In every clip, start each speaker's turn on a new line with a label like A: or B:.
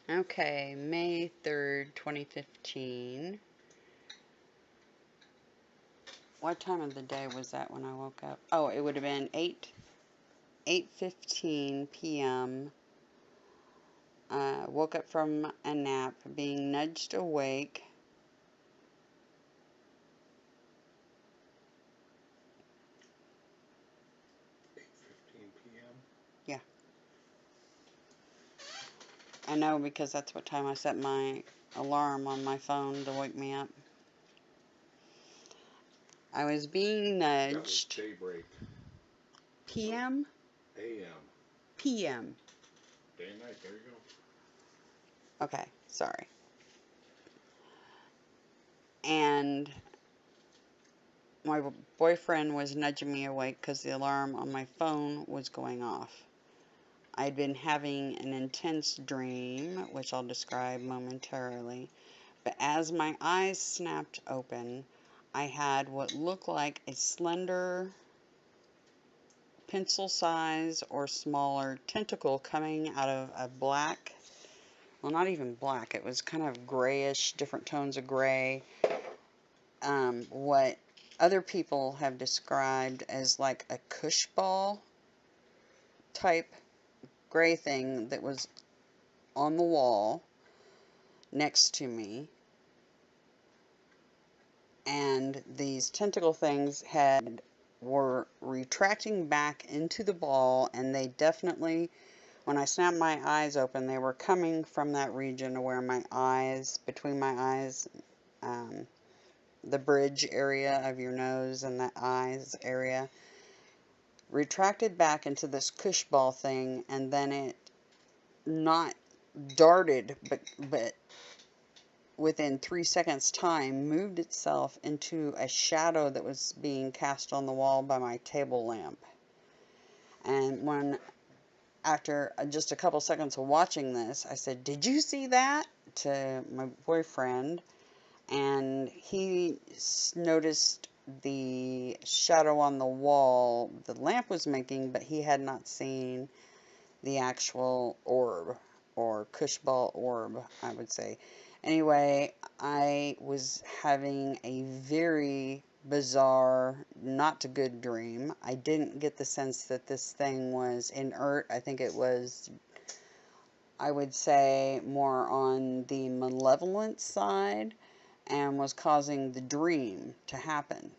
A: Okay, May 3rd, 2015. What time of the day was that when I woke up? Oh, it would have been 8:15 p.m. Woke up from a nap, being nudged awake. Yeah. I know because that's what time I set my alarm on my phone to wake me up. I was being nudged.
B: That was daybreak.
A: PM?
B: AM.
A: PM.
B: Day and night, there you go.
A: Okay, sorry. And my boyfriend was nudging me awake because the alarm on my phone was going off. I'd been having an intense dream, which I'll describe momentarily, but as my eyes snapped open, I had what looked like a slender, pencil size or smaller tentacle coming out of a black, well, not even black, it was kind of grayish, different tones of gray. What other people have described as like a cush ball type gray thing that was on the wall next to me. And these tentacle things were retracting back into the ball, and they definitely, when I snapped my eyes open, they were coming from that region where my eyes, between my eyes, the bridge area of your nose and the eyes area, retracted back into this cush ball thing, and then it not darted, but within 3 seconds time moved itself into a shadow that was being cast on the wall by my table lamp. And when, after just a couple seconds of watching this, I said, "Did you see that?" to my boyfriend, and he noticed the shadow on the wall the lamp was making, but he had not seen the actual orb, or cush ball orb, I would say. Anyway, I was having a very bizarre, not a good dream. I didn't get the sense that this thing was inert. I think it was, I would say, more on the malevolent side and was causing the dream to happen.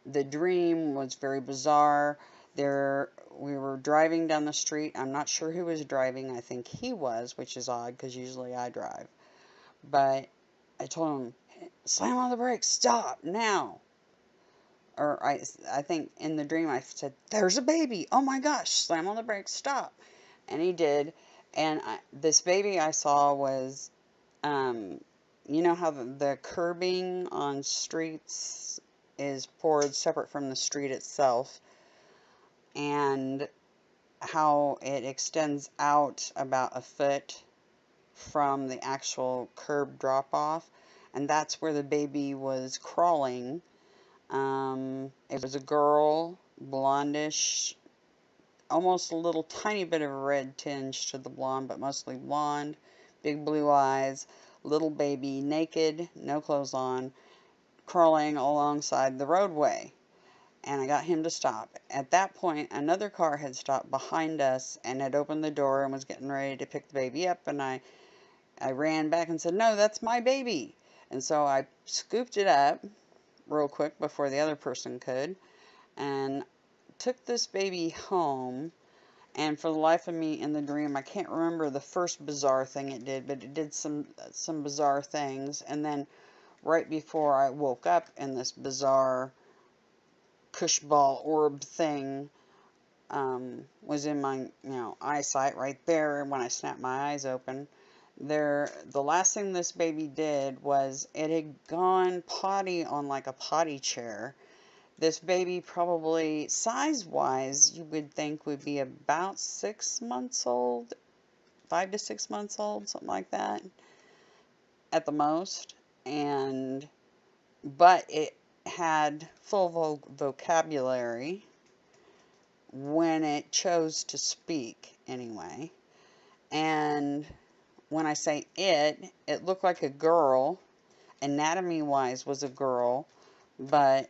A: The dream was very bizarre. We were driving down the street. I'm not sure who was driving. I think he was, which is odd because usually I drive. But I told him, "Slam on the brakes, stop now." Or I think in the dream I said, "There's a baby. Oh my gosh, slam on the brakes, stop." And he did. And this baby I saw was, you know how the curbing on streets is poured separate from the street itself, and how it extends out about a foot from the actual curb drop off, and that's where the baby was crawling. It was a girl, blondish, almost a little tiny bit of a red tinge to the blonde, but mostly blonde, big blue eyes, little baby, naked, no clothes on, crawling alongside the roadway. And I got him to stop. At that point, another car had stopped behind us and had opened the door and was getting ready to pick the baby up, and I ran back and said, "No, that's my baby." And so I scooped it up real quick before the other person could, and took this baby home. And for the life of me, in the dream, I can't remember the first bizarre thing it did, but it did some bizarre things. And then right before I woke up in this bizarre cush ball orb thing, was in my eyesight right there when I snapped my eyes open. The last thing this baby did was it had gone potty on like a potty chair. This baby, probably size-wise, you would think would be about 6 months old, 5 to 6 months old, something like that, at the most. But it had full vocabulary when it chose to speak, anyway. And when I say it looked like a girl. Anatomy-wise was a girl, but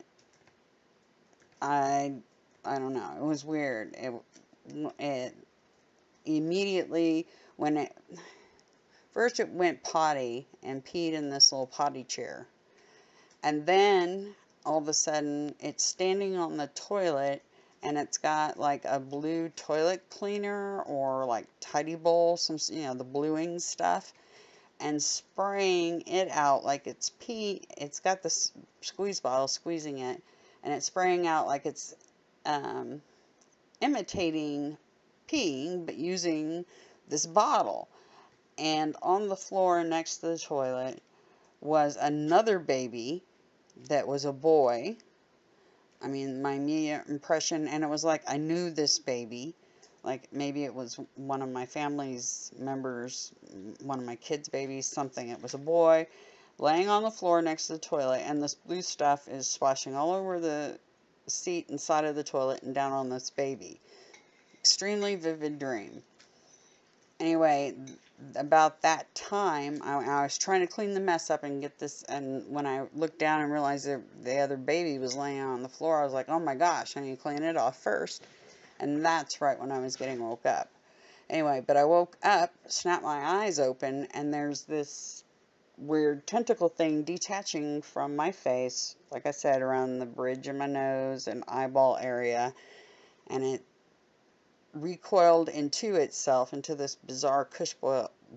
A: I I don't know. It was weird. It immediately when it first it went potty and peed in this little potty chair. And then all of a sudden it's standing on the toilet and it's got like a blue toilet cleaner or like tidy bowl, some the bluing stuff, and spraying it out like it's pee. It's got this squeeze bottle squeezing it, and it's spraying out like it's um, imitating peeing, but using this bottle. And on the floor next to the toilet was another baby that was a boy. I mean, my immediate impression, and it was like I knew this baby. Like maybe it was one of my family's members, one of my kids' babies, something. It was a boy laying on the floor next to the toilet, and this blue stuff is splashing all over the seat inside of the toilet and down on this baby. Extremely vivid dream. Anyway, about that time, I was trying to clean the mess up and get this. And when I looked down and realized that the other baby was laying on the floor, I was like, oh my gosh, I need to clean it off first. And that's right when I was getting woke up. Anyway, but I woke up, snapped my eyes open, and there's this weird tentacle thing detaching from my face, like I said, around the bridge of my nose and eyeball area. And it recoiled into itself into this bizarre cush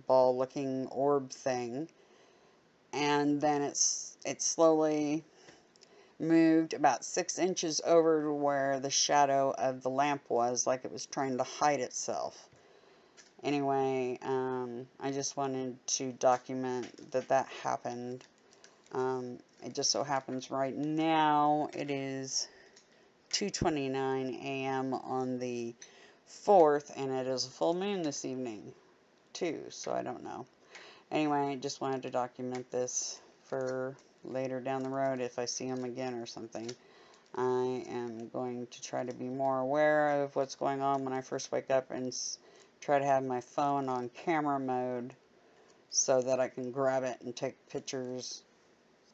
A: ball looking orb thing, and then it slowly moved about 6 inches over to where the shadow of the lamp was, like it was trying to hide itself. Anyway, I just wanted to document that happened. It just so happens right now it is 2:29 a.m. on the 4th, and it is a full moon this evening, too, so I don't know. Anyway, I just wanted to document this for later down the road if I see them again or something. I am going to try to be more aware of what's going on when I first wake up and try to have my phone on camera mode so that I can grab it and take pictures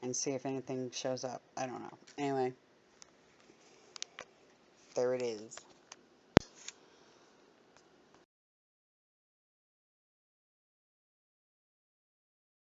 A: and see if anything shows up. I don't know. Anyway, there it is.